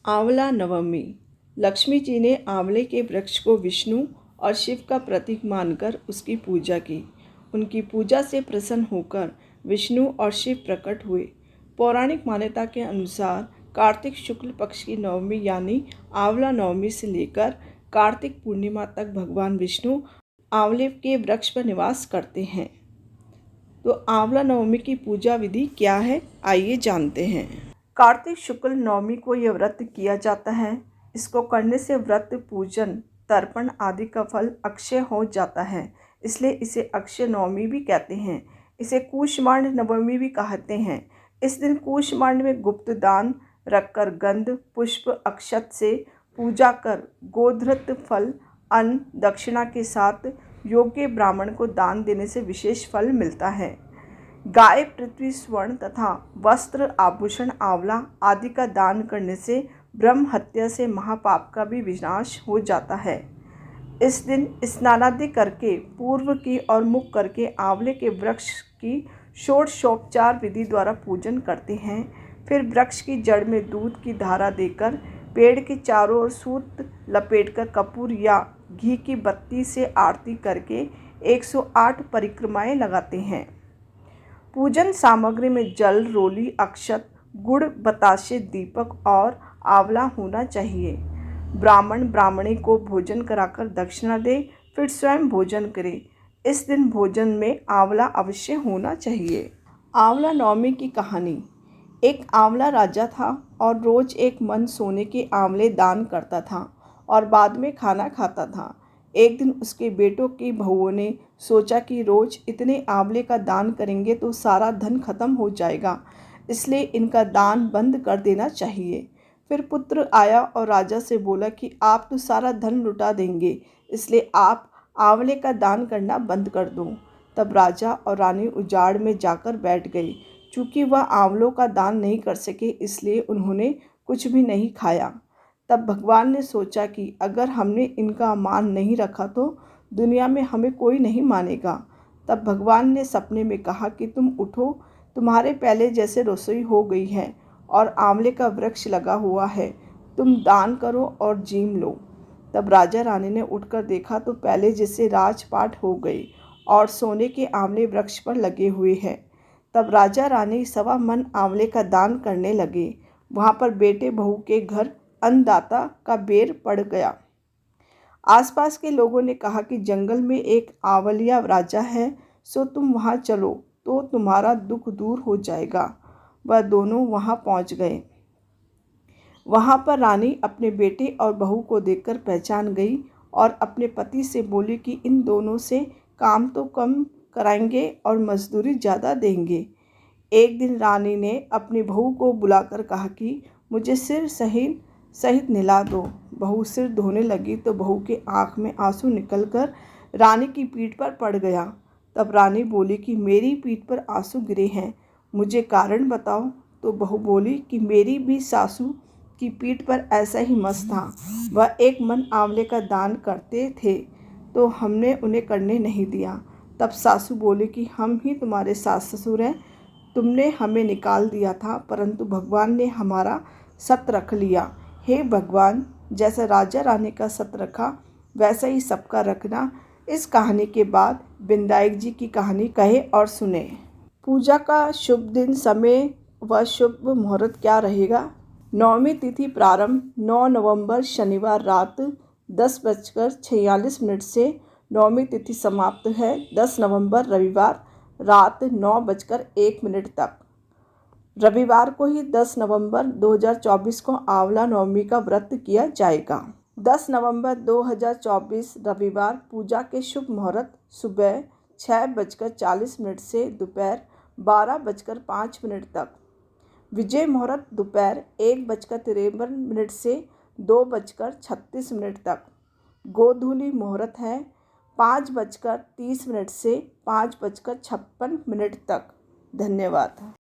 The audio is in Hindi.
आंवला नवमी। लक्ष्मी जी ने आंवले के वृक्ष को विष्णु और शिव का प्रतीक मानकर उसकी पूजा की। उनकी पूजा से प्रसन्न होकर विष्णु और शिव प्रकट हुए। पौराणिक मान्यता के अनुसार कार्तिक शुक्ल पक्ष की नवमी यानी आंवला नवमी से लेकर कार्तिक पूर्णिमा तक भगवान विष्णु आंवले के वृक्ष पर निवास करते हैं। तो आंवला नवमी की पूजा विधि क्या है, आइए जानते हैं। कार्तिक शुक्ल नवमी को यह व्रत किया जाता है। इसको करने से व्रत, पूजन, तर्पण आदि का फल अक्षय हो जाता है, इसलिए इसे अक्षय नवमी भी कहते हैं। इसे कूष्मांड नवमी भी कहते हैं। इस दिन कूष्मांड में गुप्त दान रखकर गंध, पुष्प, अक्षत से पूजा कर गोधृत फल, अन्न, दक्षिणा के साथ योग्य ब्राह्मण को दान देने से विशेष फल मिलता है। गाय, पृथ्वी, स्वर्ण तथा वस्त्र, आभूषण, आंवला आदि का दान करने से ब्रह्म हत्या से महापाप का भी विनाश हो जाता है। इस दिन स्नानादि करके पूर्व की और मुख करके आंवले के वृक्ष की षोडशोपचार विधि द्वारा पूजन करते हैं। फिर वृक्ष की जड़ में दूध की धारा देकर पेड़ के चारों ओर सूत लपेटकर कपूर या घी की बत्ती से आरती करके 108 परिक्रमाएं लगाते हैं। पूजन सामग्री में जल, रोली, अक्षत, गुड़, बताशे, दीपक और आंवला होना चाहिए। ब्राह्मण ब्राह्मणी को भोजन कराकर दक्षिणा दे, फिर स्वयं भोजन करे। इस दिन भोजन में आंवला अवश्य होना चाहिए। आंवला नवमी की कहानी। एक आंवला राजा था और रोज एक मन सोने के आंवले दान करता था और बाद में खाना खाता था। एक दिन उसके बेटों की बहुओं ने सोचा कि रोज इतने आंवले का दान करेंगे तो सारा धन खत्म हो जाएगा, इसलिए इनका दान बंद कर देना चाहिए। फिर पुत्र आया और राजा से बोला कि आप तो सारा धन लुटा देंगे, इसलिए आप आंवले का दान करना बंद कर दो। तब राजा और रानी उजाड़ में जाकर बैठ गए। चूँकि वह आंवलों का दान नहीं कर सके, इसलिए उन्होंने कुछ भी नहीं खाया। तब भगवान ने सोचा कि अगर हमने इनका मान नहीं रखा तो दुनिया में हमें कोई नहीं मानेगा। तब भगवान ने सपने में कहा कि तुम उठो, तुम्हारे पहले जैसे रसोई हो गई है और आंवले का वृक्ष लगा हुआ है, तुम दान करो और जीम लो। तब राजा रानी ने उठकर देखा तो पहले जैसे राजपाट हो गए और सोने के आंवले वृक्ष पर लगे हुए हैं। तब राजा रानी 1.25 मन आंवले का दान करने लगे। वहाँ पर बेटे बहू के घर अन्नदाता का बेर पड़ गया। आसपास के लोगों ने कहा कि जंगल में एक आंवलिया राजा है, सो तुम वहाँ चलो तो तुम्हारा दुख दूर हो जाएगा। वह दोनों वहाँ पहुँच गए। वहाँ पर रानी अपने बेटे और बहू को देखकर पहचान गई और अपने पति से बोली कि इन दोनों से काम तो कम कराएंगे और मजदूरी ज़्यादा देंगे। एक दिन रानी ने अपनी बहू को बुलाकर कहा कि मुझे सिर सहित नहला दो। बहू सिर धोने लगी तो बहू के आँख में आंसू निकलकर रानी की पीठ पर पड़ गया। तब रानी बोली कि मेरी पीठ पर आंसू गिरे हैं, मुझे कारण बताओ। तो बहू बोली कि मेरी भी सासू की पीठ पर ऐसा ही मस था। वह एक मन आंवले का दान करते थे तो हमने उन्हें करने नहीं दिया। तब सासू बोली कि हम ही तुम्हारे सास ससुर हैं, तुमने हमें निकाल दिया था, परंतु भगवान ने हमारा सत रख लिया। हे भगवान, जैसा राजा रानी का सत रखा वैसा ही सबका रखना। इस कहानी के बाद बिंदाई जी की कहानी कहे और सुने। पूजा का शुभ दिन, समय व शुभ मुहूर्त क्या रहेगा। नवमी तिथि प्रारंभ 9 नवंबर शनिवार रात 10:46 से नवमी तिथि समाप्त है 10 नवंबर रविवार रात 9:01 तक। रविवार को ही 10 नवंबर 2024 को आंवला नवमी का व्रत किया जाएगा। 10 नवंबर 2024 रविवार पूजा के शुभ मुहूर्त सुबह 6:40 से दोपहर 12:05 तक। विजय मुहूर्त दोपहर 1:53 से 2:36 तक। गोधूली मुहूर्त है 5:30 से 5:56 तक। धन्यवाद।